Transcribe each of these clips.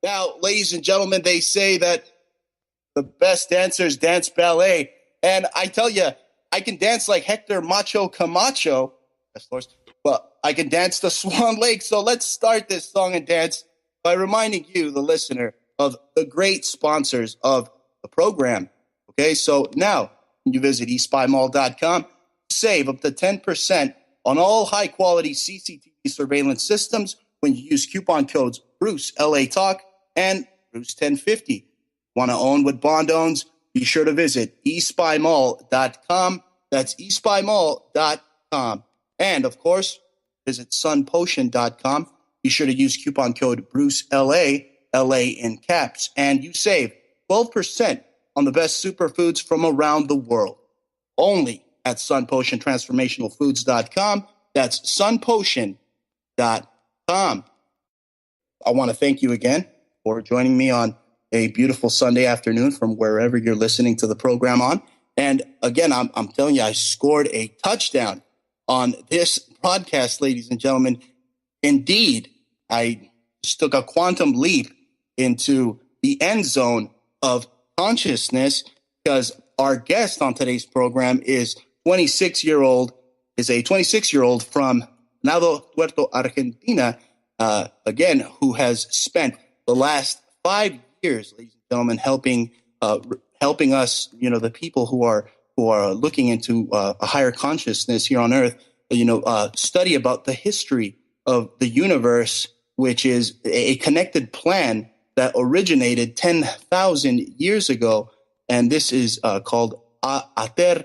Now, ladies and gentlemen, they say that the best dancers dance ballet. And I tell you, I can dance like Hector Macho Camacho. Well, I can dance the Swan Lake. So let's start this song and dance by reminding you, the listener, of the great sponsors of the program. Okay, so now you visit eastbymall.com, save up to 10% on all high-quality CCTV surveillance systems when you use coupon codes Bruce LA Talk and Bruce 1050. Want to own what Bond owns? Be sure to visit eastbymall.com. That's eastbymall.com. And, of course, visit sunpotion.com. Be sure to use coupon code BruceLA, LA in caps, and you save 12% on the best superfoods from around the world. Only at sunpotiontransformationalfoods.com. That's sunpotion.com. I want to thank you again for joining me on a beautiful Sunday afternoon from wherever you're listening to the program on. And again, I'm telling you, I scored a touchdown on this podcast, ladies and gentlemen. Indeed, I just took a quantum leap into the end zone of consciousness because our guest on today's program is a 26-year-old from Puerto Argentina, again, who has spent the last 5 years, ladies and gentlemen, helping us, the people who are looking into a higher consciousness here on Earth, study about the history of the universe, which is a connected plan that originated 10,000 years ago. And this is called Ater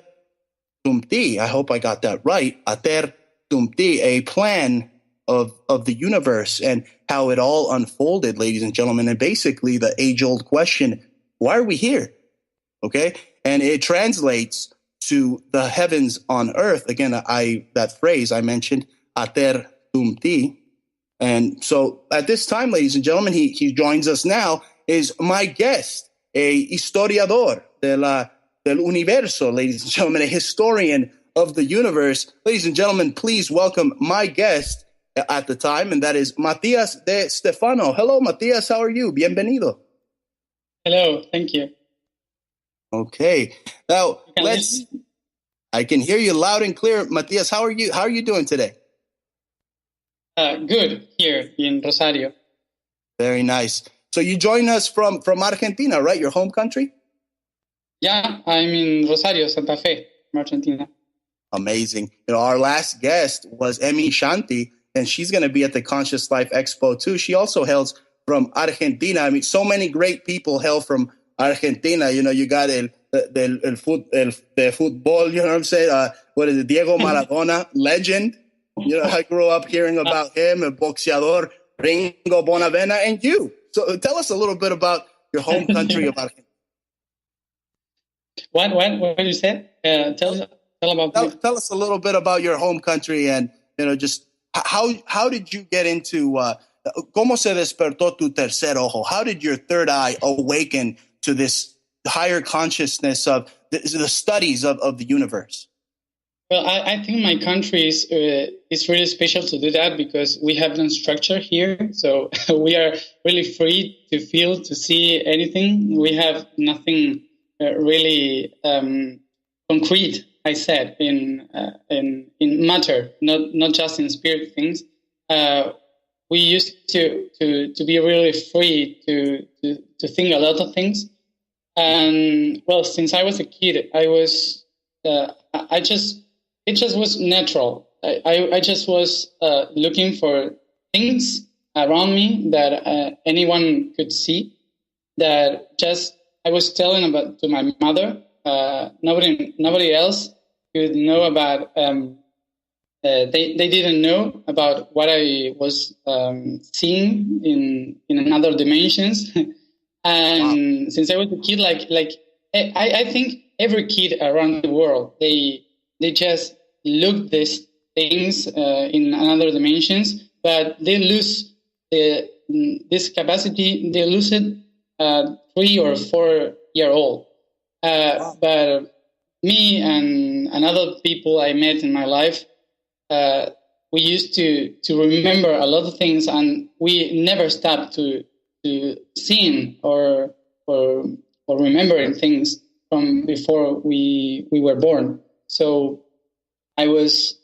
Tumti. I hope I got that right. Ater Tumti, a plan of the universe and how it all unfolded, ladies and gentlemen. And basically the age-old question, why are we here? Okay? And it translates to the heavens on earth. Again, that phrase I mentioned, Ater Tumti. And so at this time, ladies and gentlemen, he joins us now, is my guest, a historiador del universo, ladies and gentlemen, a historian of the universe. Ladies and gentlemen, please welcome my guest at the time, and that is Matias De Stefano. Hello, Matias. How are you? Bienvenido. Hello. Thank you. Okay. Now, I can hear you loud and clear. Matias, how are you? How are you doing today? Good here in Rosario. Very nice. So you join us from Argentina, right? Your home country? Yeah, I'm in Rosario, Santa Fe, Argentina. Amazing. Our last guest was Emi Shanti, and she's going to be at the Conscious Life Expo too. She also hails from Argentina. I mean, so many great people hail from Argentina. You got the football, you know what I'm saying? What is it? Diego Maradona, legend. I grew up hearing about him, a boxeador, Ringo Bonavena, and you. So tell us a little bit about your home country of Argentina. What did you say? Tell us a little bit about your home country and, just how did you get into, ¿cómo se despertó tu tercer ojo? How did your third eye awaken to this higher consciousness of the studies of the universe? Well, I think my country is really special to do that because we have no structure here. So we are really free to feel, to see anything. We have nothing really concrete, I said, in matter, not just in spirit things. We used to be really free to think a lot of things. And well, since I was a kid, it just was natural. I just was looking for things around me that anyone could see. That just I was telling about to my mother. Nobody else could know about. They didn't know about what I was seeing in another dimensions. And wow. Since I was a kid, I think every kid around the world, they just look these things in another dimensions, but they lose this capacity. They lose it 3 or 4 year old. Wow. But me and other people I met in my life, we used to remember a lot of things, and we never stopped to seeing or remembering things from before we were born. So I was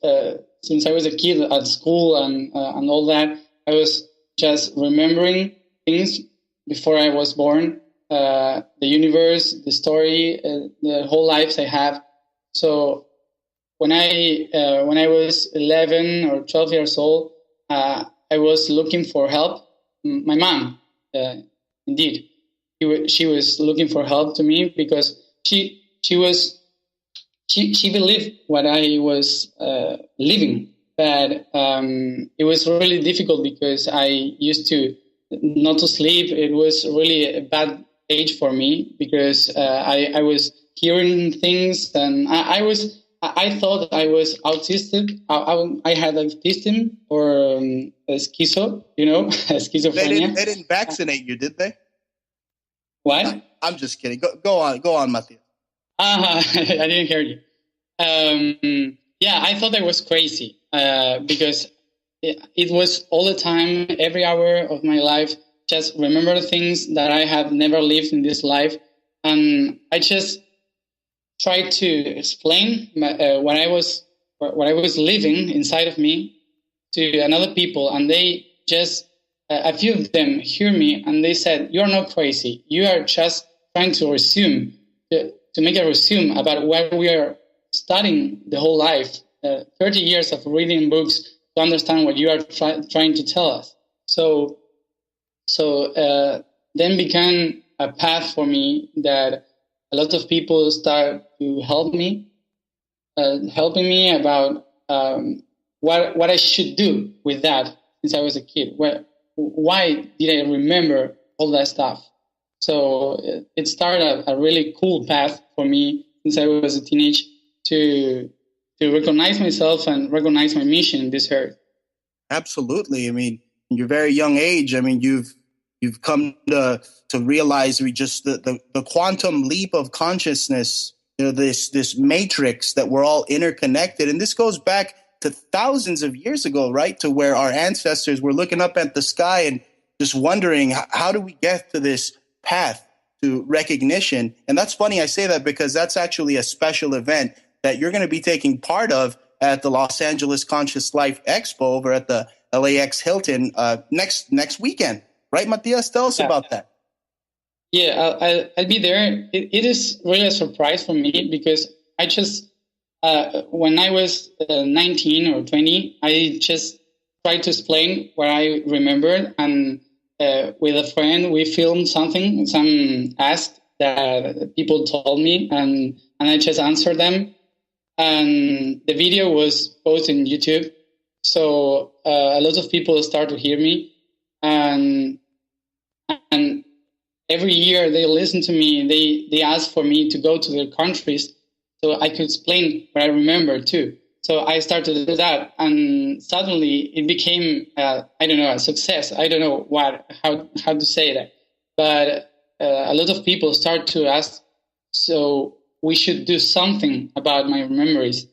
since I was a kid at school and all that, I was just remembering things before I was born, the universe, the story, the whole lives I have. So when I was 11 or 12 years old, I was looking for help. My mom, indeed, she was looking for help to me because she believed what I was living, but it was really difficult because I used to not to sleep. It was really a bad age for me because I was hearing things, and I thought I was autistic. I had autism or schizo, schizophrenia. They didn't vaccinate you, did they? What? I'm just kidding. Go on, Matias. I didn't hear you. Yeah, I thought I was crazy because it was all the time, every hour of my life, just remember things that I have never lived in this life. And I just tried to explain what I was living inside of me to another people. And they just, a few of them hear me and they said, "You're not crazy. You are just trying to resume, to make a resume about what we are studying the whole life, 30 years of reading books to understand what you are trying to tell us." So then began a path for me that a lot of people start to helping me about what I should do with that since I was a kid. Why did I remember all that stuff? So it started a really cool path for me since I was a teenage to recognize myself and recognize my mission in this earth. Absolutely. I mean, in your very young age, I mean, you've come to realize the quantum leap of consciousness, this matrix that we're all interconnected. And this goes back to thousands of years ago, right? To where our ancestors were looking up at the sky and just wondering, how do we get to this path to recognition? And that's funny. I say that because that's actually a special event that you're going to be taking part of at the Los Angeles Conscious Life Expo over at the LAX Hilton next weekend. Right, Matias? Tell us about that. Yeah, I'll be there. It is really a surprise for me because I just, when I was 19 or 20, I just tried to explain what I remembered. And with a friend, we filmed something, some asked that people told me, and I just answered them. And the video was posted on YouTube. So a lot of people start to hear me. And every year they listen to me. They ask for me to go to their countries so I could explain what I remember too. So I started to do that, and suddenly it became a success. I don't know how to say that, but a lot of people start to ask. So we should do something about my memories.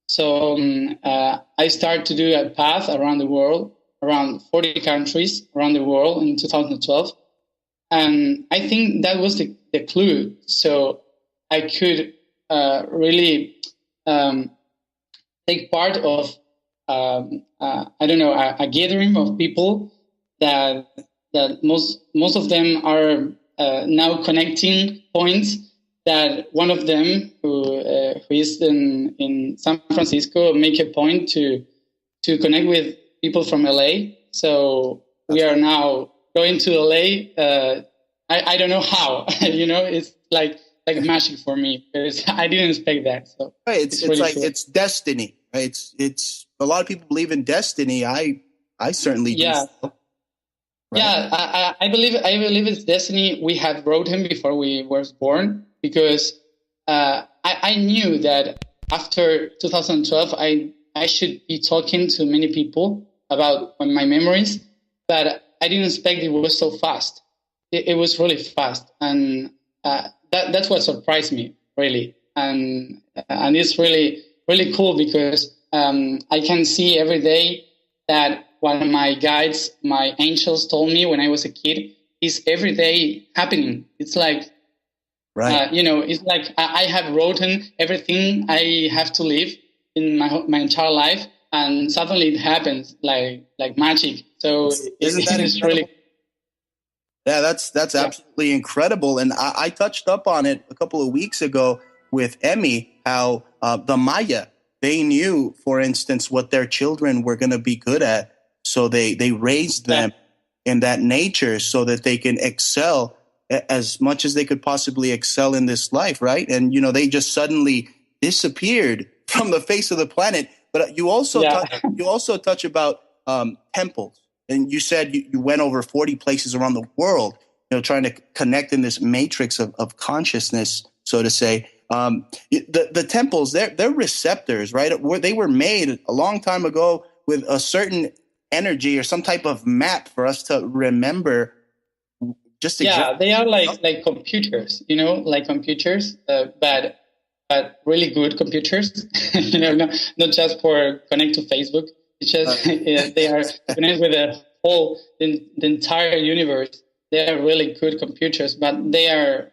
So I started to do a path around the world, around 40 countries around the world in 2012. And I think that was the clue. So I could really take part of, a gathering of people that most of them are now connecting points. That one of them who is in San Francisco make a point to connect with people from LA. So we are now going to LA. I don't know how. It's like magic for me because I didn't expect that. So right, it's really like cool. It's destiny. Right? It's a lot of people believe in destiny. I certainly do. Yeah. Right? Yeah, I believe it's destiny. We had wrote him before we were born because I knew that after 2012 I should be talking to many people about my memories, but I didn't expect it was so fast. It was really fast, and that's what surprised me really, and it's really really cool because I can see every day that what my guides, my angels told me when I was a kid is every day happening. It's like, Right. it's like I have written everything I have to live in my entire life, and suddenly it happens like magic. So Isn't that it is incredible? really, Yeah, that's yeah, absolutely incredible. And I touched up on it a couple of weeks ago with Emmy, how the Maya, they knew, for instance, what their children were going to be good at. So they raised yeah, them in that nature so that they can excel as much as they could possibly excel in this life, right? And, they just suddenly disappeared from the face of the planet. But yeah. you also touch about temples. And you said you went over 40 places around the world, trying to connect in this matrix of consciousness, so to say. The temples, they're receptors, right? They were made a long time ago with a certain energy or some type of map for us to remember just Yeah, exactly. they are like computers, like computers, but really good computers. Not just for connect to Facebook. It's just they are connected with the entire universe. They are really good computers, but they are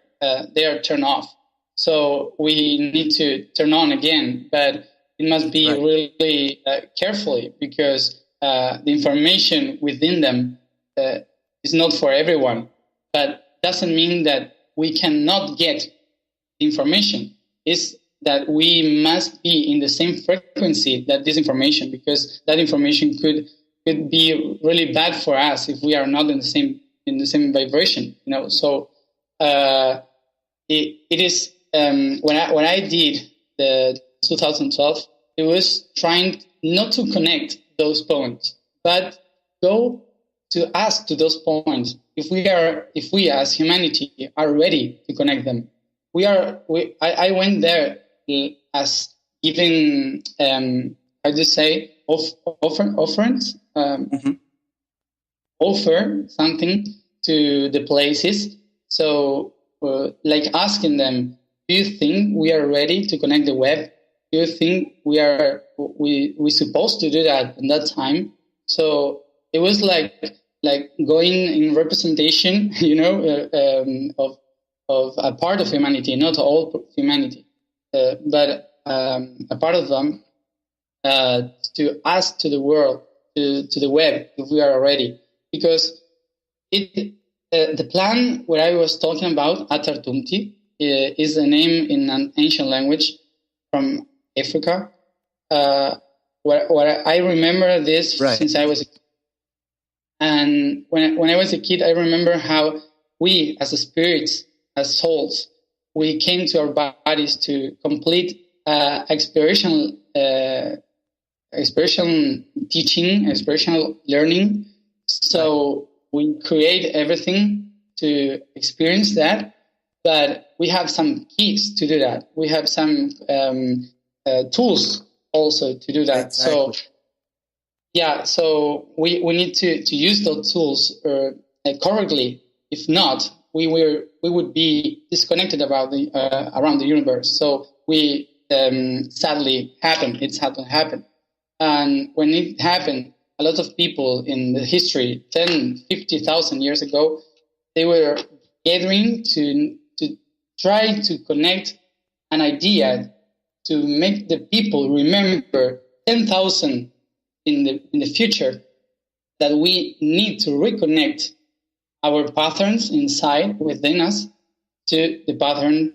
turned off. So we need to turn on again, but it must be Right. really carefully, because the information within them is not for everyone, but doesn't mean that we cannot get information. Is that we must be in the same frequency that this information, because that information could be really bad for us if we are not in the same vibration. So it is when I did the 2012, it was trying not to connect those points, but go to ask to those points if we as humanity are ready to connect them. I went there as giving how do you say offerings, Mm-hmm. offer something to the places. So like asking them, do you think we are ready to connect the web? Do you think we supposed to do that in that time? So it was like going in representation, of a part of humanity, not all humanity, but a part of them, to ask to the world, to the web, if we are ready. Because the plan where I was talking about, Atartumti, is a name in an ancient language from Africa. Where I remember this Right. since I was a kid. And when I was a kid, I remember how we, as spirits, as souls, we came to our bodies to complete experiential teaching, experiential learning. So we create everything to experience that, but we have some keys to do that. We have some tools also to do that. Exactly. So we need to use those tools correctly. If not, we would be disconnected about the around the universe. So we sadly happen. It's had to happen. And when it happened, a lot of people in the history, 10, 50,000 years ago, they were gathering to try to connect an idea to make the people remember 10,000 in the future, that we need to reconnect our patterns inside within us to the pattern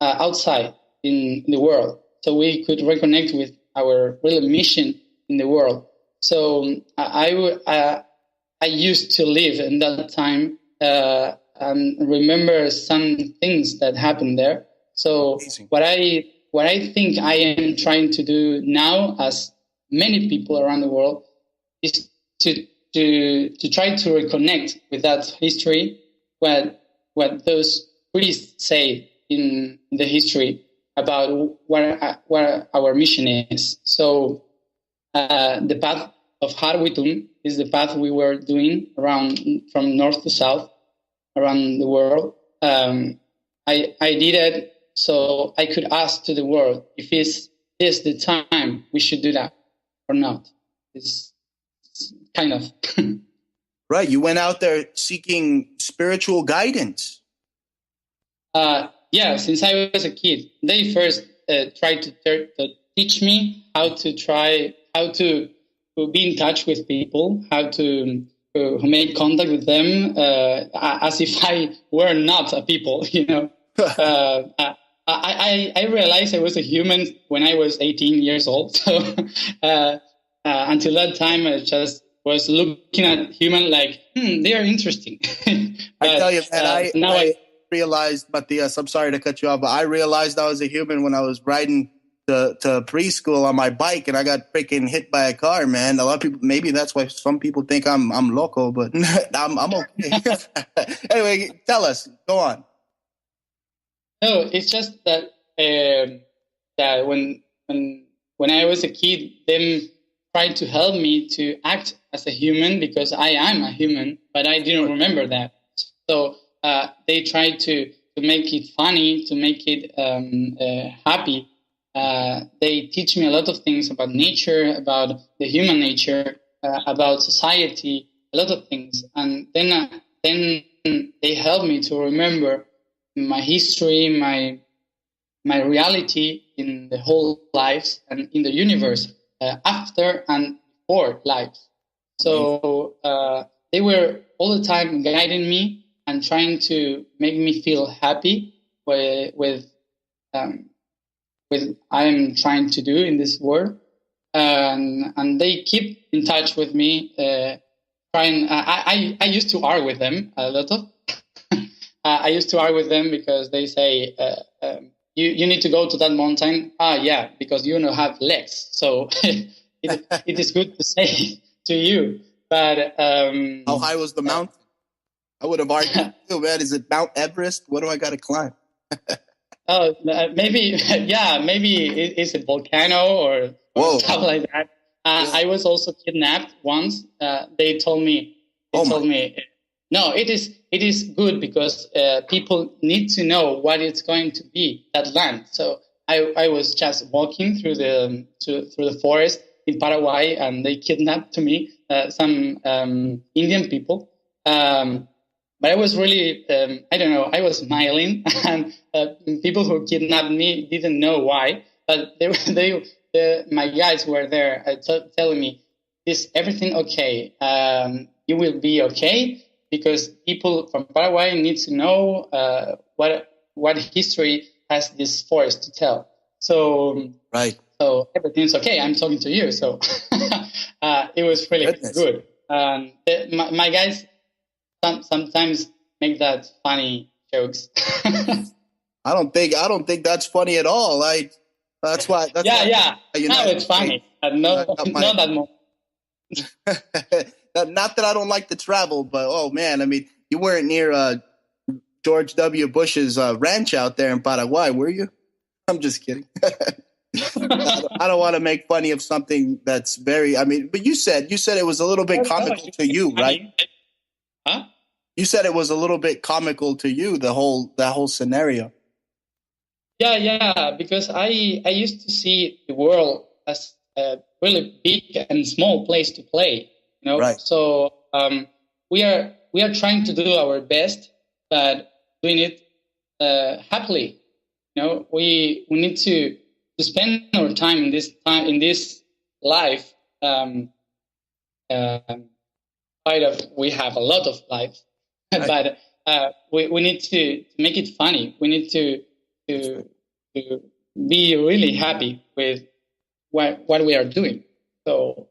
outside in the world, so we could reconnect with our real mission in the world. So I used to live in that time and remember some things that happened there. So Amazing. what I think I am trying to do now, as many people around the world, is to try to reconnect with that history, what those priests say in the history about what our mission is. So the path of Harwitum is the path we were doing around from north to south around the world. I did it so I could ask to the world if is this the time we should do that or not. It's kind of Right. You went out there seeking spiritual guidance. Yeah, since I was a kid, they first tried to teach me how to be in touch with people, how to make contact with them, as if I were not a people, you know. I realized I was a human when I was 18 years old. So until that time, I just was looking at human like, they are interesting. But, I tell you, man, now I realized, Matias, I'm sorry to cut you off, but I realized I was a human when I was riding to preschool on my bike and I got freaking hit by a car, man. A lot of people, maybe that's why some people think I'm loco, but I'm okay. Anyway, tell us. Go on. No, it's just that that when I was a kid, them tried to help me to act as a human because I am a human, but I didn't remember that. So they tried to make it funny, to make it happy. They teach me a lot of things about nature, about the human nature, about society, a lot of things, and then they help me to remember my history, my reality in the whole lives and in the universe, after and before lives. So they were all the time guiding me and trying to make me feel happy with I'm trying to do in this world, and they keep in touch with me. Trying, I used to argue with them a lot of. I used to argue with them because they say you need to go to that mountain. Yeah, because you don't have legs, so it is good to say to you. But how high was the mountain? I would have argued, man, is it Mount Everest? What do I got to climb? Oh, maybe, yeah, maybe it's a volcano or stuff like that. I was also kidnapped once. They told me, no, it is good because people need to know what it's going to be, that land. So I was just walking through the forest in Paraguay, and they kidnapped me some Indian people. But I was really, I don't know, I was smiling, and people who kidnapped me didn't know why, but my guides were there telling me, "Is everything okay? You will be okay, because people from Paraguay need to know what history has this forest to tell." So, right. So everything's okay. I'm talking to you, so it was really good. My guys sometimes make that funny jokes. I don't think that's funny at all. That's why. Yeah. Now it's funny. Not that much. Not that I don't like to travel, but oh man, I mean, you weren't near George W. Bush's ranch out there in Paraguay, were you? I'm just kidding. I don't want to make funny of something that's very. I mean, but you said it was a little bit comical to you, right? Huh? You said it was a little bit comical to you, that whole scenario. Yeah, because I used to see the world as a really big and small place to play, you know. Right. So we are trying to do our best, but doing it happily. You know, we need to spend our time in this life. We have a lot of life, right. But we need to make it funny. We need to be really happy with what we are doing. So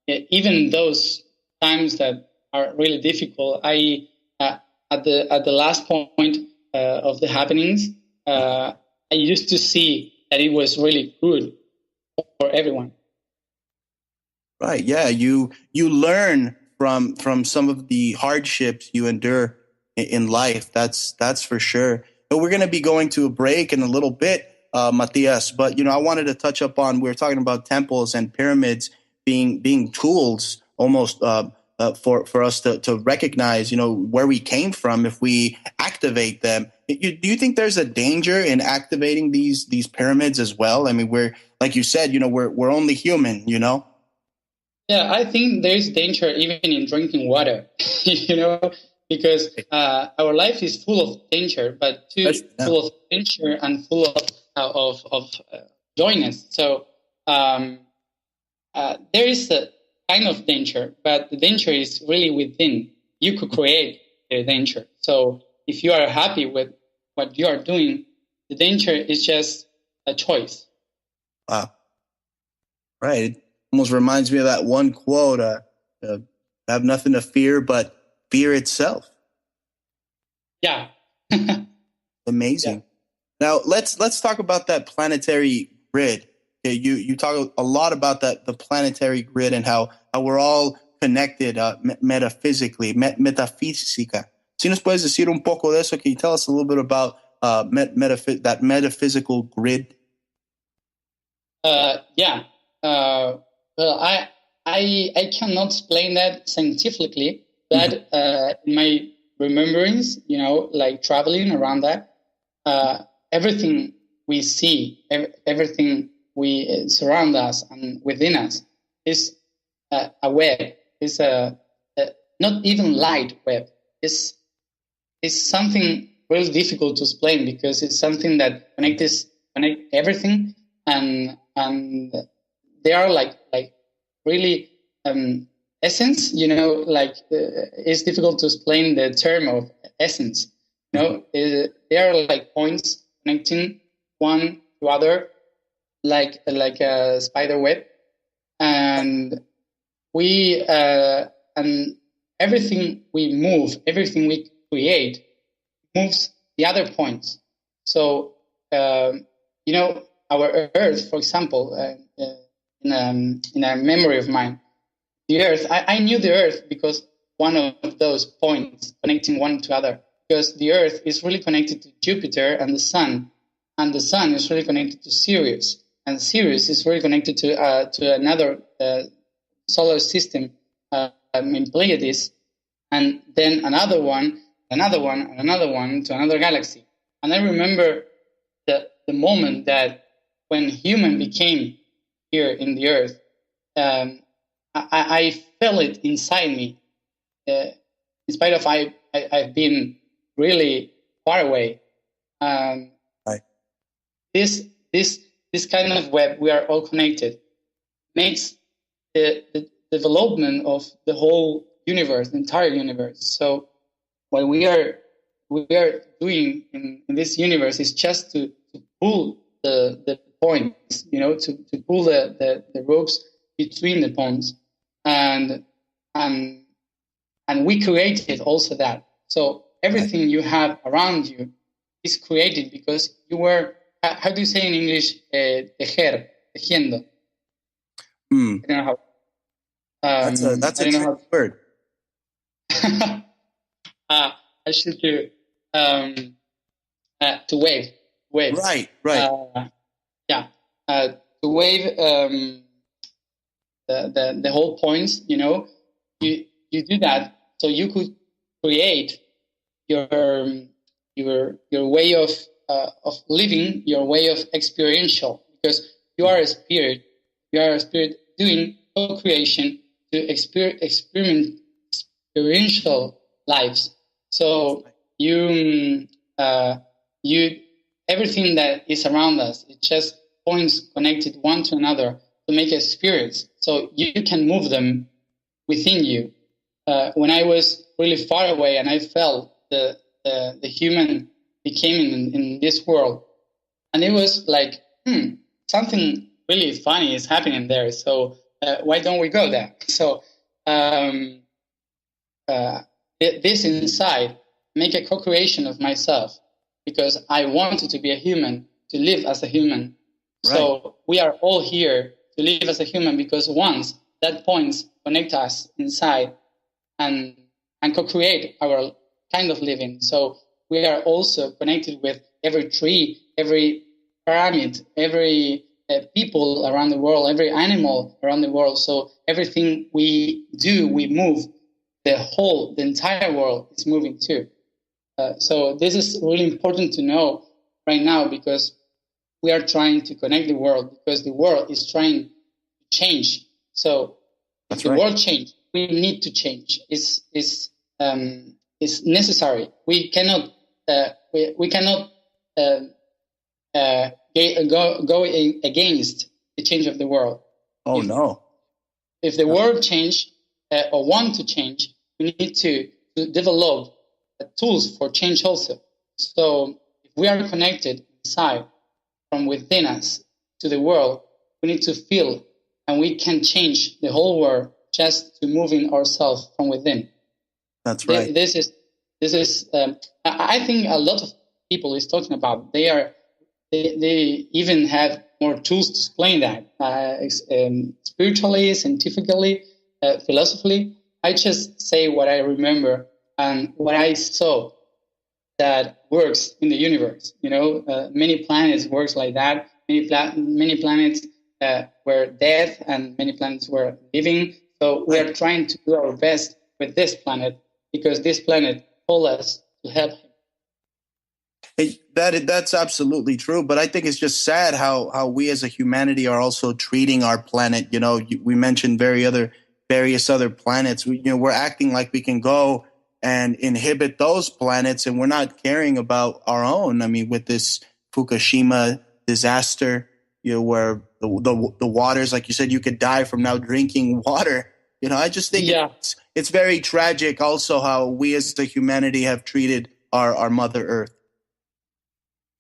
even those times that are really difficult, I at the last point of the happenings, I used to see that it was really good for everyone. Right. Yeah. You learn from some of the hardships you endure in life. That's for sure. But we're going to be going to a break in a little bit, Matias. But I wanted to touch up on, we were talking about temples and pyramids being tools almost for us to recognize where we came from if we activate them. Do you think there's a danger in activating these pyramids as well? I mean, we're, like you said, we're only human, Yeah, I think there is danger even in drinking water, because our life is full of danger, but too Especially now. full of danger and full of joyness. So there is a kind of danger, but the danger is really within. You could create the danger. So if you are happy with what you are doing, the danger is just a choice. Wow. Right. It almost reminds me of that one quote, have nothing to fear but fear itself. Yeah. Amazing. Yeah. Now let's talk about that planetary grid. Okay, you talk a lot about that, the planetary grid, and how we're all connected metaphysically, metafísica. Si nos puedes decir un poco de eso, can you tell us a little bit about that metaphysical grid? Yeah. Well, I cannot explain that scientifically, but in my remembrance, like traveling around that, everything we see, everything we surround us and within us is a web. Is a not even light web. Is something really difficult to explain because it's something that connect everything, and they are like really essence. It's difficult to explain the term of essence. They are like points connecting one to other, like a spider web, and we and everything we move, everything we create moves the other points. So our Earth, for example, in a memory of mine, the Earth. I knew the Earth because one of those points connecting one to other. Because the Earth is really connected to Jupiter and the Sun is really connected to Sirius, and Sirius is really connected to another solar system, in Pleiades, and then another one, and another one to another galaxy. And I remember the moment that when human became here in the Earth, I felt it inside me. In spite of I've been really far away. Right. This kind of web, we are all connected, makes the development of the whole universe, the entire universe. So what we are doing in this universe is just to pull the points, to pull the ropes between the points, and we created also that. So everything you have around you is created because you were, how do you say in English, tejiendo? I don't know how. That's a tricky word. I should do to wave. Right. Yeah, to wave the whole points. You do that so you could create your way of living, your way of experiential, because you are a spirit. You are a spirit doing co-creation to experiment experiential lives. So you everything that is around us, it's just points connected one to another to make experience. So you can move them within you. When I was really far away and I felt the human became in this world, and it was like, something really funny is happening there. So why don't we go there? So this inside make a co-creation of myself, because I wanted to be a human, to live as a human. Right. So we are all here to live as a human, because once that points connect us inside and co-create our kind of living. So we are also connected with every tree, every pyramid, every people around the world, every animal around the world. So everything we do, we move. The entire world is moving too. So this is really important to know right now, because we are trying to connect the world, because the world is trying to change. So If the world change, we need to change. It's necessary. We cannot go against the change of the world. Oh, no. If the world change or want to change, we need to develop tools for change also. So if we are connected inside, from within us to the world, we need to feel, and we can change the whole world just to moving ourselves from within. That's right. This is. I think a lot of people is talking about. They even have more tools to explain that spiritually, scientifically, philosophically. I just say what I remember and what I saw that works in the universe. Many planets works like that. Many planets were dead, and many planets were living. So we are trying to do our best with this planet, because this planet told us to help him. That's absolutely true, but I think it's just sad how we as a humanity are also treating our planet. We mentioned various other planets. We're acting like we can go and inhibit those planets, and we're not caring about our own. I mean, with this Fukushima disaster, where the waters, like you said, you could die from now drinking water. I just think it's very tragic also how we as the humanity have treated our Mother Earth.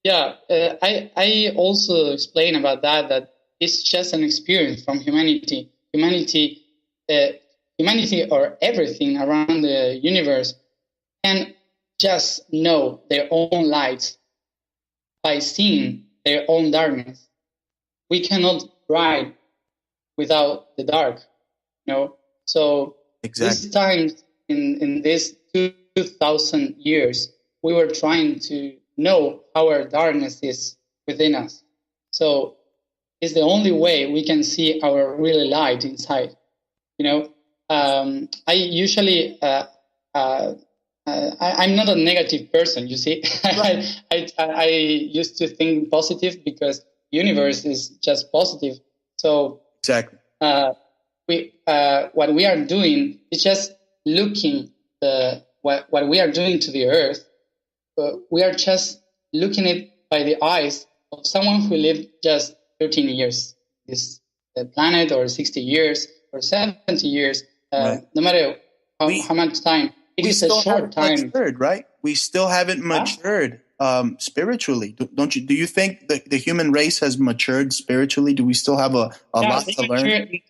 Yeah, I also explain about that it's just an experience from humanity. Humanity or everything around the universe can just know their own lights by seeing their own darkness. We cannot ride without the dark, So this time in this 2,000 years, we were trying to know how our darkness is within us. So it's the only way we can see our really light inside. I usually I'm not a negative person. You see, right. I used to think positive because the universe is just positive. So exactly, what we are doing is just looking what we are doing to the earth. We are just looking at it by the eyes of someone who lived just 13 years this planet, or 60 years, or 70 years. No matter how much time. It is a short time. Matured, right? We still haven't matured spiritually. Don't you? Do you think the human race has matured spiritually? Do we still have a lot to learn?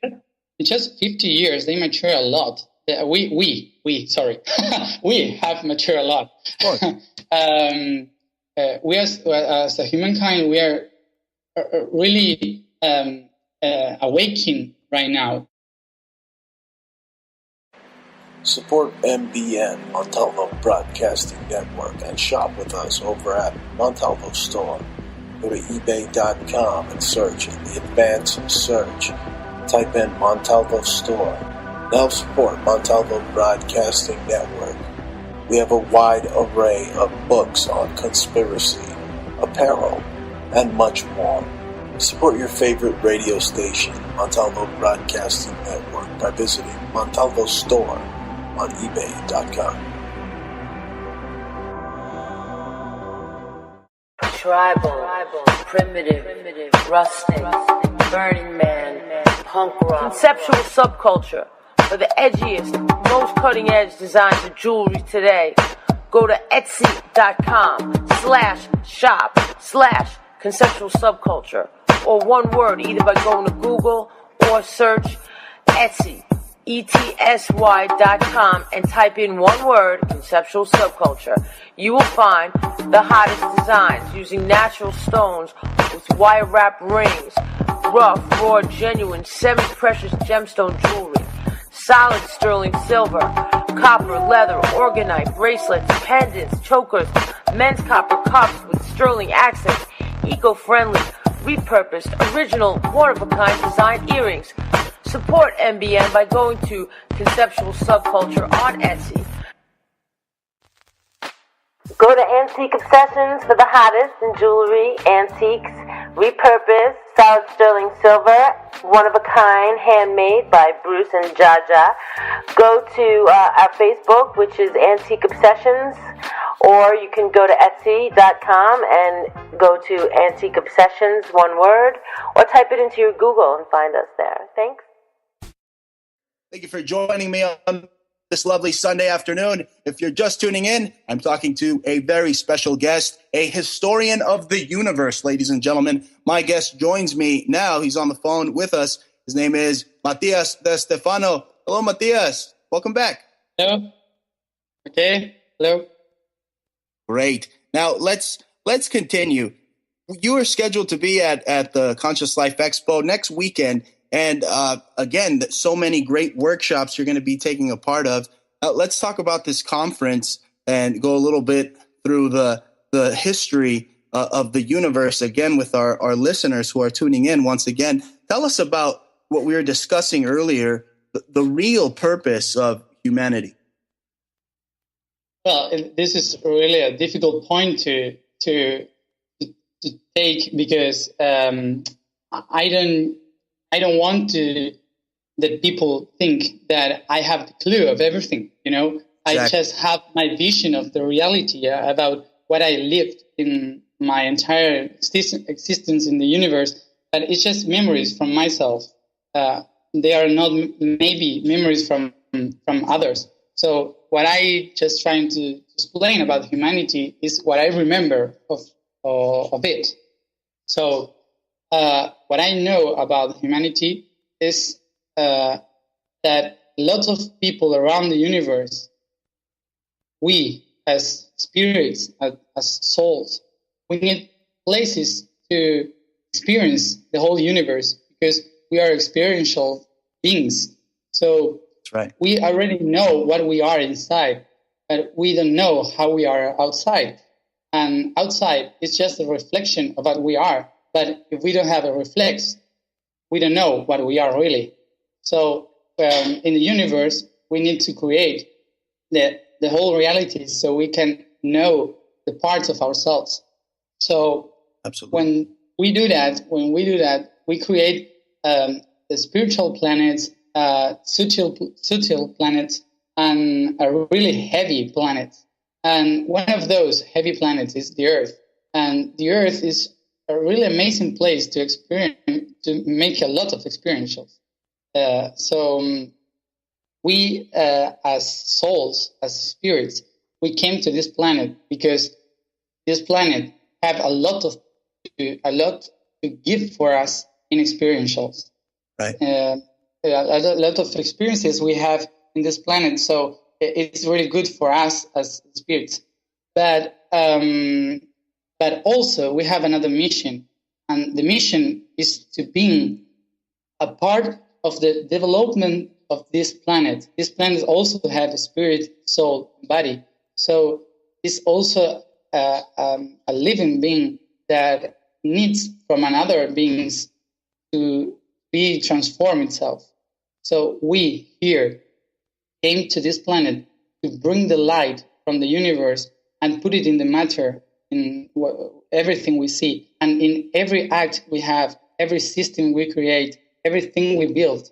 In just 50 years, they mature a lot. We have matured a lot. We as a humankind, we are really awakening right now. Support MBN, Montalvo Broadcasting Network, and shop with us over at Montalvo Store. Go to ebay.com and search in the advanced search. Type in Montalvo Store. Now support Montalvo Broadcasting Network. We have a wide array of books on conspiracy, apparel, and much more. Support your favorite radio station, Montalvo Broadcasting Network, by visiting Montalvo Store on ebay.com. Tribal, primitive, rustic, Burning Man, punk rock, conceptual subculture for the edgiest, most cutting-edge designs of jewelry today. Go to etsy.com/shop/conceptual subculture, or one word, either by going to Google or search Etsy. ETSY.com and type in one word, conceptual subculture. You will find the hottest designs using natural stones with wire wrap rings, rough, raw, genuine, semi-precious gemstone jewelry, solid sterling silver, copper, leather, orgonite, bracelets, pendants, chokers, men's copper cups with sterling accents, eco-friendly, repurposed, original, one-of-a-kind design earrings. Support MBN by going to Conceptual Subculture on Etsy. Go to Antique Obsessions for the hottest in jewelry, antiques, repurposed, solid sterling silver, one of a kind, handmade by Bruce and Jaja. Go to our Facebook, which is Antique Obsessions, or you can go to Etsy.com and go to Antique Obsessions, one word, or type it into your Google and find us there. Thanks. Thank you for joining me on this lovely Sunday afternoon. If you're just tuning in, I'm talking to a very special guest, a historian of the universe, ladies and gentlemen. My guest joins me now. He's on the phone with us. His name is Matias De Stefano. Hello, Matias. Welcome back. Hello. Okay. Hello. Great. Now let's continue. You are scheduled to be at the Conscious Life Expo next weekend. And again, so many great workshops you're going to be taking a part of. Let's talk about this conference and go a little bit through the history of the universe again with our listeners who are tuning in once again. Tell us about what we were discussing earlier, the real purpose of humanity. Well, this is really a difficult point to take because I don't want that people think that I have the clue of everything, you know. Exactly. I just have my vision of the reality about what I lived in my entire existence in the universe. But it's just memories from myself. They are not maybe memories from others. So what I just trying to explain about humanity is what I remember of it. So what I know about humanity is that lots of people around the universe, we as spirits, as souls, we need places to experience the whole universe because we are experiential beings. So that's right. We already know what we are inside, but we don't know how we are outside. And outside is just a reflection of what we are. But if we don't have a reflex, we don't know what we are really. So in the universe, we need to create the whole reality so we can know the parts of ourselves. So absolutely. When we do that, we create the spiritual planets, subtle planets, and a really heavy planet. And one of those heavy planets is the Earth. And the Earth is a really amazing place to experience, to make a lot of experientials. We, as souls, as spirits, we came to this planet because this planet have a lot to give for us in experientials. Right. A lot of experiences we have in this planet, so it's really good for us as spirits. But also we have another mission, and the mission is to be a part of the development of this planet. This planet also has a spirit, soul, body. So it's also a living being that needs from another beings to be transform itself. So we here came to this planet to bring the light from the universe and put it in the matter, in everything we see, and in every act we have, every system we create, everything we build.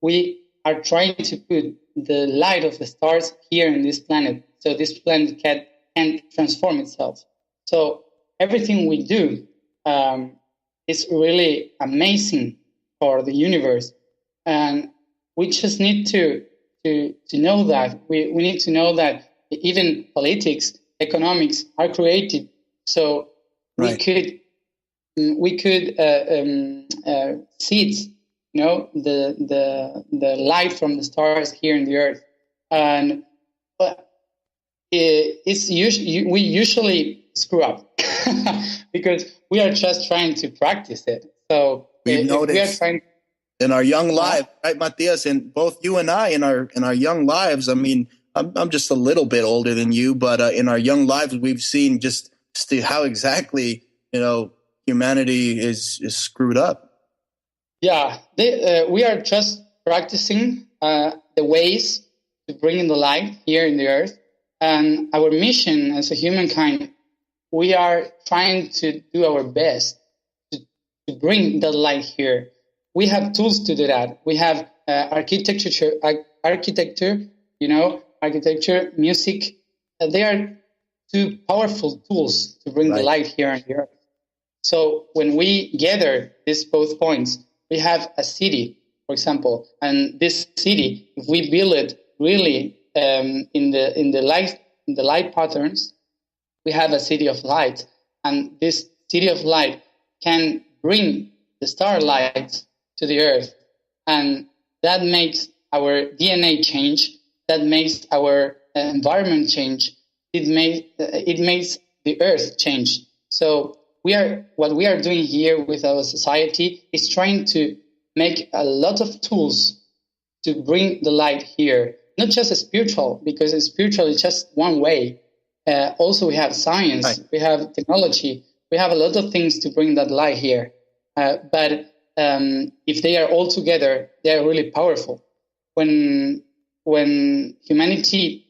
We are trying to put the light of the stars here in this planet, so this planet can transform itself. So everything we do is really amazing for the universe, and we just need to know that. We need to know that even politics, economics are created, so right. we could see it, you know, the light from the stars here in the earth, and we usually screw up because we are just trying to practice it. So we've noticed we are trying in our young lives, right, Matias, and both you and I in our young lives. I mean, I'm just a little bit older than you, but in our young lives, we've seen just how exactly, you know, humanity is screwed up. Yeah, we are just practicing the ways to bring in the light here in the earth, and our mission as a humankind, we are trying to do our best to bring the light here. we have tools to do that. We have architecture, architecture, music. They are two powerful tools to bring the light here on the earth. So when we gather these both points, we have a city, for example, and this city, if we build it really in the light patterns, we have a city of light, and this city of light can bring the starlight to the earth, and that makes our DNA change. That makes our environment change. It makes the earth change. So what we are doing here with our society is trying to make a lot of tools to bring the light here. Not just a spiritual, because a spiritual is just one way. Also, we have science, we have technology, we have a lot of things to bring that light here. But if they are all together, they are really powerful. When humanity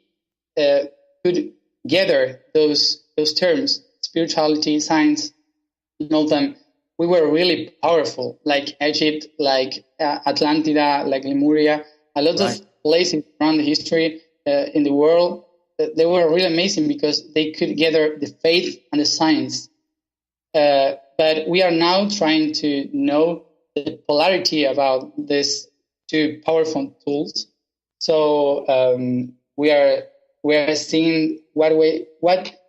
could gather those terms, spirituality, science, know them, we were really powerful, like Egypt, like Atlantida, like Lemuria, a lot of places around the history in the world. They were really amazing because they could gather the faith and the science. But we are now trying to know the polarity about these two powerful tools. So we are seeing what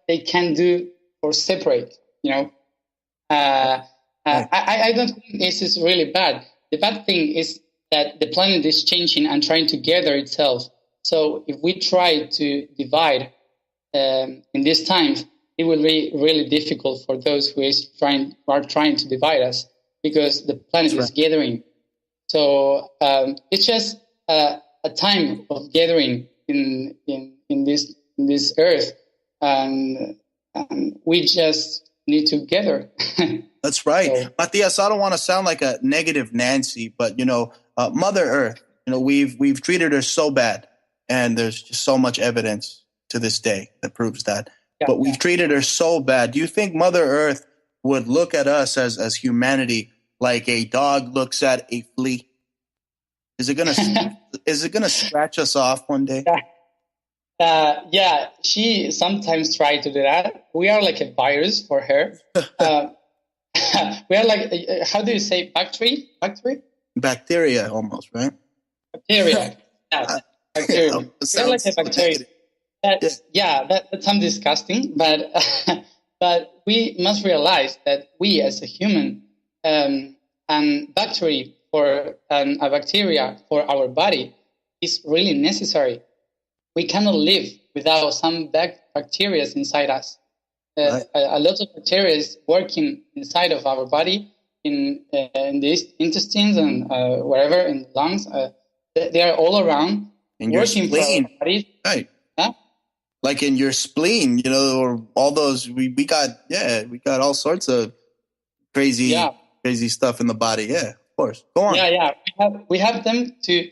they can do or separate. I don't think this is really bad. The bad thing is that the planet is changing and trying to gather itself. So if we try to divide in these times, it will be really difficult for those who are trying to divide us, because the planet is gathering. So it's just a time of gathering in this earth, and we just need to gather. That's right. So, Matias, I don't want to sound like a negative Nancy, but Mother Earth, we've treated her so bad, and there's just so much evidence to this day that proves that. But we've treated her so bad. Do you think Mother Earth would look at us as humanity like a dog looks at a flea? Is it gonna scratch us off one day? Yeah, she sometimes tries to do that. We are like a virus for her. We are like, how do you say Bacteria, almost, right? Bacteria. Yeah, bacteria. We're like a bacteria. That sounds disgusting, but but we must realize that we as a human and bacteria for a bacteria for our body is really necessary. We cannot live without some bacteria inside us. A lot of bacteria is working inside of our body, in the intestines and wherever, in the lungs. They are all around, in your working spleen. for our body. Right. Huh? Like in your spleen, or all those. We got all sorts of crazy stuff in the body. Yeah, of course. Go on. Yeah. We have them to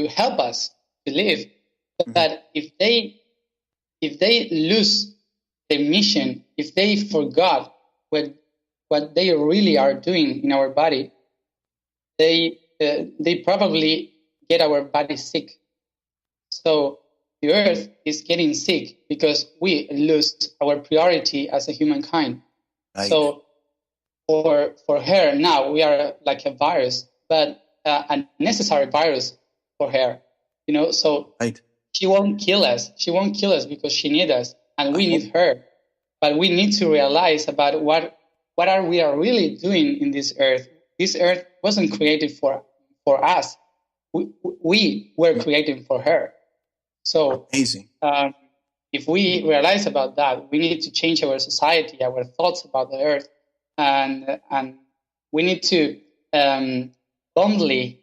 help us to live. But if they lose the mission, if they forgot what they really are doing in our body, they probably get our body sick. So the earth is getting sick because we lose our priority as a humankind. Right. So for her now, we are like a virus, but a necessary virus for her. So right. She won't kill us. She won't kill us because she needs us, and we need her. But we need to realize about what we are really doing in this earth. This earth wasn't created for us. We were created for her. So amazing. If we realize about that, we need to change our society, our thoughts about the earth, and we need to boldly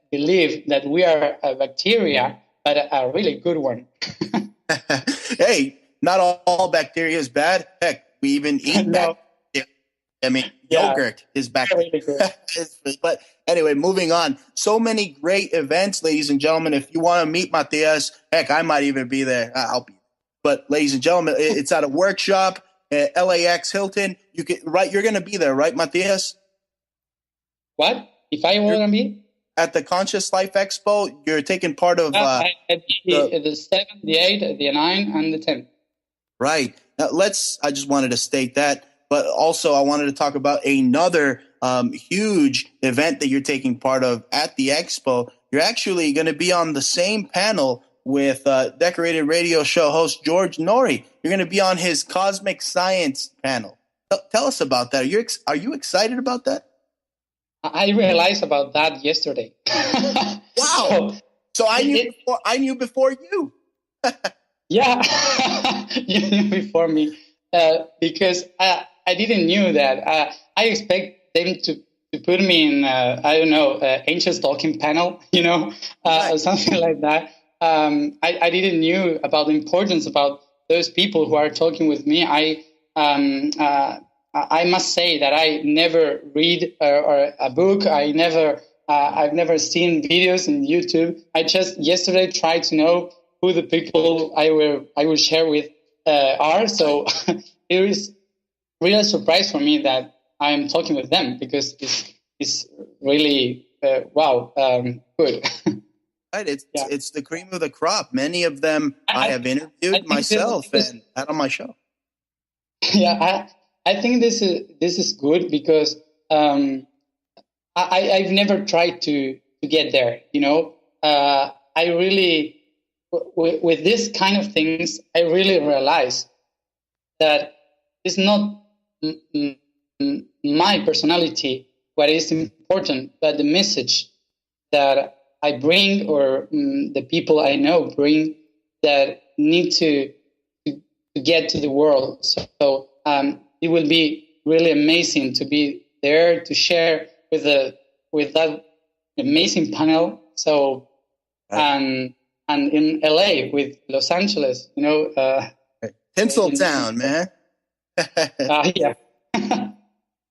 believe that we are a bacteria, but a really good one. Hey, not all bacteria is bad. Heck, we even eat bacteria. I mean, yogurt is bacteria. Really good. But anyway, moving on. So many great events, ladies and gentlemen. If you want to meet Matias, heck, I might even be there. I'll be there. But ladies and gentlemen, it's at a workshop at LAX Hilton. You're going to be there, right, Matias? What? If I want to be? At the Conscious Life Expo, you're taking part of At the 7th, the 8th, the 9th, and the 10th. Right. Now, I just wanted to state that, but also I wanted to talk about another huge event that you're taking part of at the expo. You're actually going to be on the same panel with decorated radio show host George Norrie. You're going to be on his Cosmic Science panel. Tell us about that. Are you excited about that? I realized about that yesterday. Wow. So I knew before you. Yeah, you knew before me because I didn't knew that. I expect them to put me in, I don't know, Angels Talking panel, Right. something like that. I didn't knew about the importance about those people who are talking with me. I must say that I never read or a book. I've never seen videos on YouTube. I just yesterday tried to know who the people I will share with are. So it was really a surprise for me that I'm talking with them because it's really wow, good. Right, it's the cream of the crop. Many of them I have interviewed myself and had on my show. Yeah, I think this is good because I've never tried to get there. I really with this kind of things I really realize that it's not my personality what is important, but the message that I bring or the people I know bring that need to get to the world. So it will be really amazing to be there to share with that amazing panel. So and in LA with Los Angeles, Tinseltown, man. Yeah.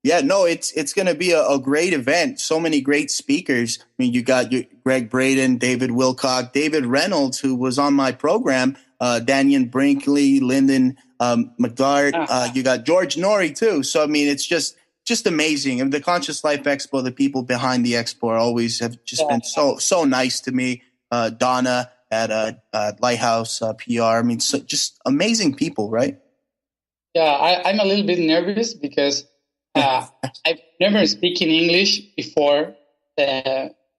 Yeah, no, it's going to be a great event. So many great speakers. I mean, you got Greg Braden, David Wilcock, David Reynolds, who was on my program, Daniel Brinkley, Lyndon McDart. You got George Norrie, too. So, I mean, it's just amazing. And the Conscious Life Expo, the people behind the expo always have just been so nice to me. Donna at Lighthouse PR. I mean, just amazing people, right? Yeah, I'm a little bit nervous because I've never spoken English before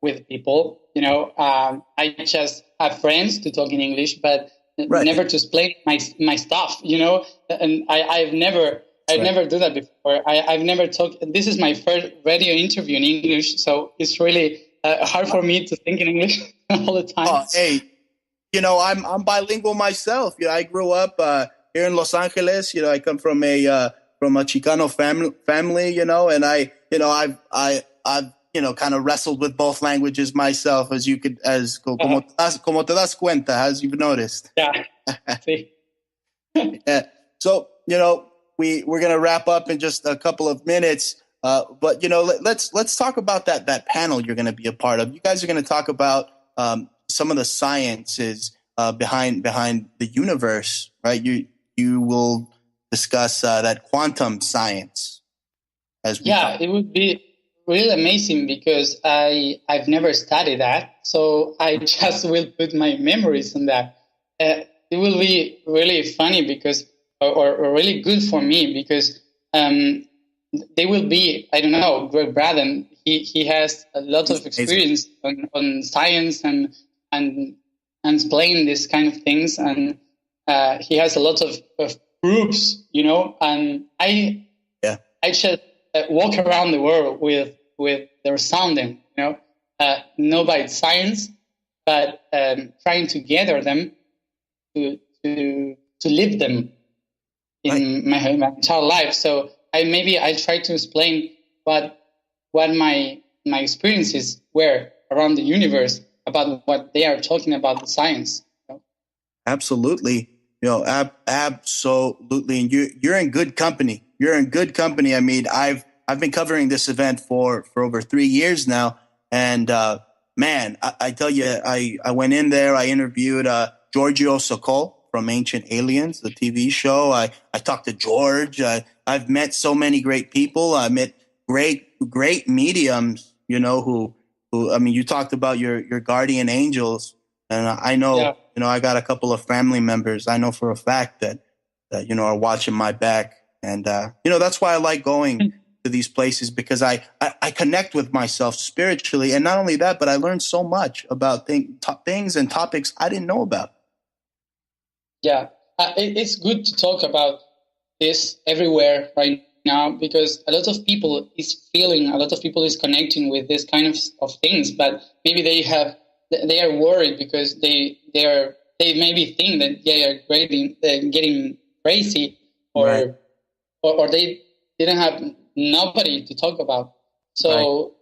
with people. I just have friends to talk in English, but never to explain my stuff. And I've never done that before. I've never talked. This is my first radio interview in English, so it's really hard for me to think in English all the time. Oh, hey, I'm bilingual myself. I grew up here in Los Angeles. I come from a Chicano family, and I've kind of wrestled with both languages myself, como te das cuenta, as you've noticed. Yeah. See. Yeah. So, we're going to wrap up in just a couple of minutes. But let's talk about that panel you're going to be a part of. You guys are going to talk about some of the sciences behind the universe, right? You will discuss that quantum science it would be really amazing because I've never studied that, so I just will put my memories on that. It will be really funny because or really good for me because they will be, I don't know, Greg Braden. He has a lot of experience on science and explain this kind of things, and he has a lot of proofs, and I just walk around the world with their sounding, not by science, but trying to gather them to live them in my entire life. So I try to explain what my experiences were around the universe about what they are talking about the science. Absolutely. Absolutely. And you're in good company. You're in good company. I mean, I've been covering this event for over 3 years now. And, man, I tell you, I went in there, I interviewed, Giorgio Sokol from Ancient Aliens, the TV show. I talked to George. I've met so many great people. I met great mediums who, I mean, you talked about your guardian angels, and I know, Yeah. I got a couple of family members. I know for a fact that are watching my back, and that's why I like going to these places, because I connect with myself spiritually, and not only that, but I learn so much about things and topics I didn't know about. Yeah, it's good to talk about this everywhere right now, because a lot of people is connecting with this kind of things, but maybe they are worried because they maybe think that they are getting crazy, or Right. or they didn't have nobody to talk about. So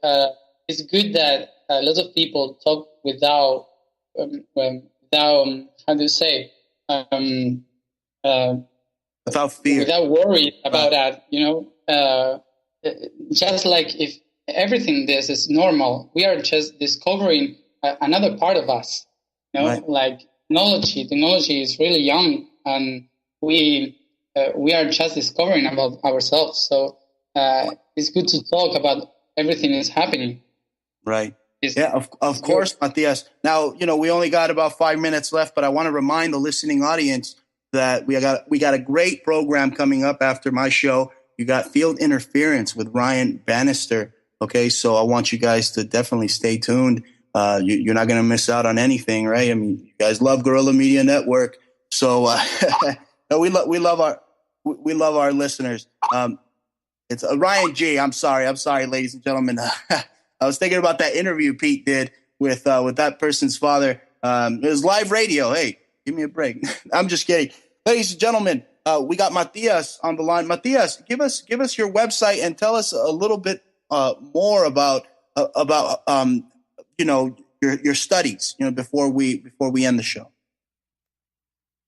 it's good that a lot of people talk without how do you say, Without fear, without worry about that. Just like if everything this is normal, we are just discovering another part of us. Right. Like technology is really young, and we are just discovering about ourselves. So it's good to talk about everything that's happening. Right. Yeah, of course, Matias. Now, we only got about 5 minutes left, but I want to remind the listening audience that we got a great program coming up after my show. You got Field Interference with Ryan Bannister. Okay, so I want you guys to definitely stay tuned. You're not going to miss out on anything, right? I mean, you guys love Guerrilla Media Network, so no, we love our listeners. It's Ryan G. I'm sorry, ladies and gentlemen. I was thinking about that interview Pete did with that person's father. It was live radio. Hey, give me a break. I'm just kidding. Ladies and gentlemen, we got Matias on the line. Matias, give us your website and tell us a little bit more about your studies, before we end the show.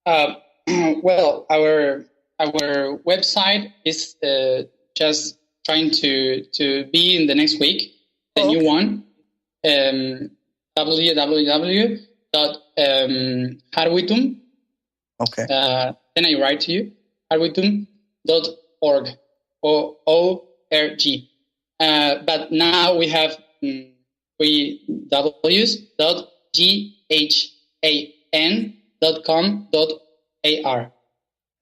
Well, our website is just trying to be in the next week. The new one, www.harwitum. Okay. Then I write to you, harwitum.org, O-R-G. But now we have 3 w's.ghan.com.ar.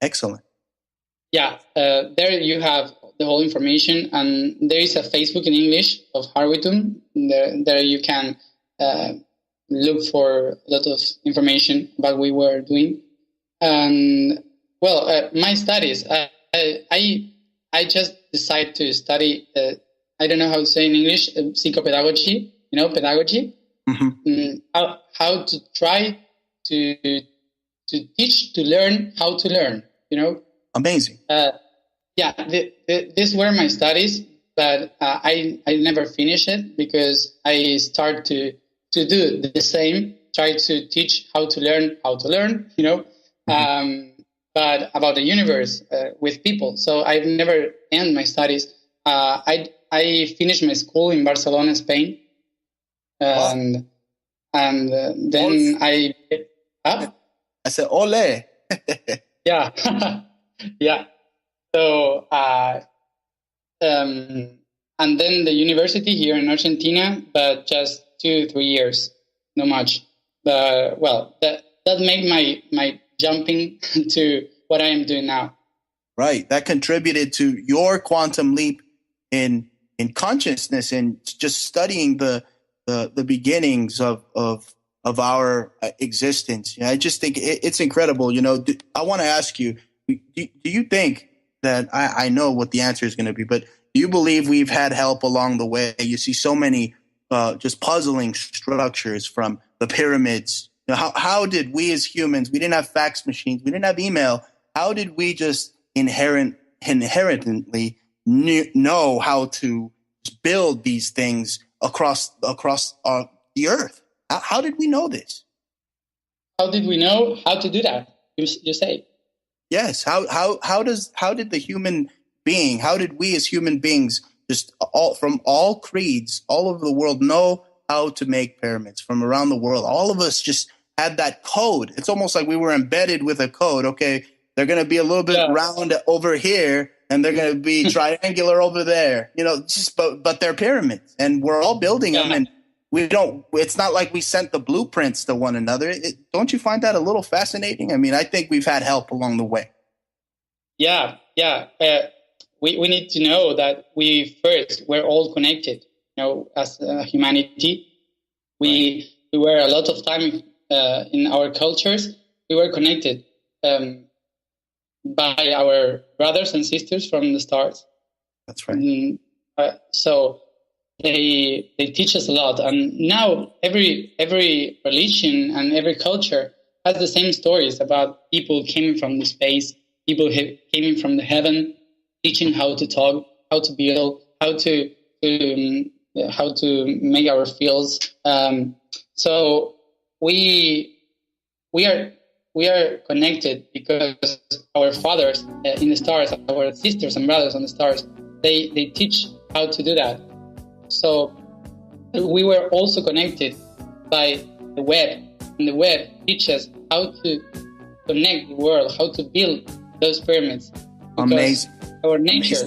Excellent. Yeah, there you have the whole information, and there is a Facebook in English of Harwitum. There you can look for a lot of information about what we were doing. And my studies, I just decided to study. I don't know how to say in English, psychopedagogy. Pedagogy. Mm-hmm. How to try to teach, to learn how to learn. Amazing. Yeah, these were my studies, but I never finished it because I started to do the same, try to teach how to learn, Mm-hmm. but about the universe with people. So I've never ended my studies. I finished my school in Barcelona, Spain, and then I said, ole. Yeah, yeah. So, and then the university here in Argentina, but just 2-3 years, not much. But that made my jumping to what I am doing now. Right, that contributed to your quantum leap in consciousness and just studying the beginnings of our existence. I just think it's incredible. I want to ask you, do you think that I know what the answer is going to be, but do you believe we've had help along the way? You see so many just puzzling structures from the pyramids. How did we as humans, we didn't have fax machines, we didn't have email. How did we just inherently know how to build these things across the earth? How did we know this? How did we know how to do that? You say. Yes. How did the human being, how did we as human beings, just from all creeds, all over the world, know how to make pyramids from around the world? All of us just had that code. It's almost like we were embedded with a code. Okay, they're going to be a little bit round over here, and they're going to be triangular over there. But they're pyramids, and we're all building them, and it's not like we sent the blueprints to one another. Don't you find that a little fascinating? I mean, I think we've had help along the way. Yeah. We need to know that we're all connected. As humanity, we were a lot of time in our cultures. We were connected by our brothers and sisters from the stars. That's right. So they teach us a lot, and now every religion and every culture has the same stories about people came from the space, people came from the heaven, teaching how to talk, how to build, how to make our fields. So we are connected because our fathers in the stars, our sisters and brothers on the stars, they teach how to do that. So we were also connected by the web, and the web teaches how to connect the world, how to build those pyramids. Amazing. Our nature,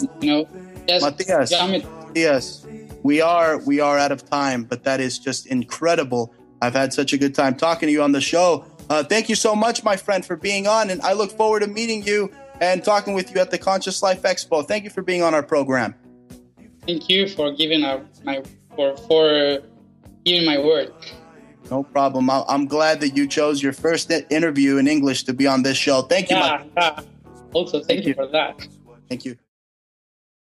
Matias, we are out of time, but that is just incredible. I've had such a good time talking to you on the show. Thank you so much, my friend, for being on, and I look forward to meeting you and talking with you at the Conscious Life Expo. Thank you for being on our program. Thank you for giving my word. No problem. I'm glad that you chose your first interview in English to be on this show. Thank you. Also, thank you for that. Thank you.